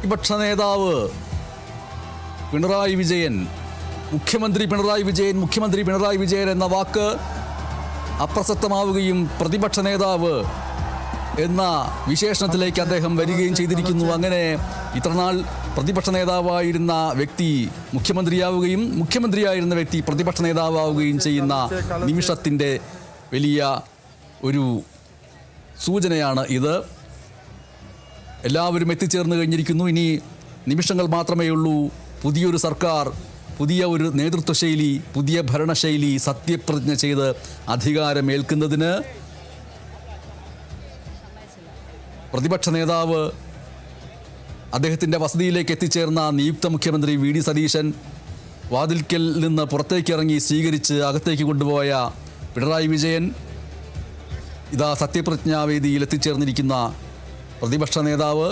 പ്രതിപക്ഷ നേതാവ് പിണറായി വിജയൻ, മുഖ്യമന്ത്രി പിണറായി വിജയൻ എന്ന വാക്ക് അപ്രസക്തമാവുകയും പ്രതിപക്ഷ നേതാവ് എന്ന വിശേഷണത്തിലേക്ക് അദ്ദേഹം വരികയും ചെയ്തിരിക്കുന്നു. അങ്ങനെ ഇത്രനാൾ പ്രതിപക്ഷ നേതാവായിരുന്ന വ്യക്തി മുഖ്യമന്ത്രിയാവുകയും മുഖ്യമന്ത്രിയായിരുന്ന വ്യക്തി പ്രതിപക്ഷ നേതാവാവുകയും ചെയ്യുന്ന നിമിഷത്തിൻ്റെ വലിയ ഒരു സൂചനയാണ് ഇത്. എല്ലാവരും എത്തിച്ചേർന്ന് കഴിഞ്ഞിരിക്കുന്നു. ഇനി നിമിഷങ്ങൾ മാത്രമേ ഉള്ളൂ പുതിയൊരു സർക്കാർ, പുതിയ ഒരു നേതൃത്വശൈലി, പുതിയ ഭരണശൈലി സത്യപ്രതിജ്ഞ ചെയ്ത് അധികാരമേൽക്കുന്നതിന്. പ്രതിപക്ഷ നേതാവ് അദ്ദേഹത്തിൻ്റെ വസതിയിലേക്ക് എത്തിച്ചേർന്ന നിയുക്ത മുഖ്യമന്ത്രി വി ഡി സതീശൻ, വാതിൽക്കൽ നിന്ന് പുറത്തേക്കിറങ്ങി സ്വീകരിച്ച് അകത്തേക്ക് കൊണ്ടുപോയ പിണറായി വിജയൻ, ഇതാ സത്യപ്രതിജ്ഞാവേദിയിൽ എത്തിച്ചേർന്നിരിക്കുന്ന പ്രതിപക്ഷ നേതാവ്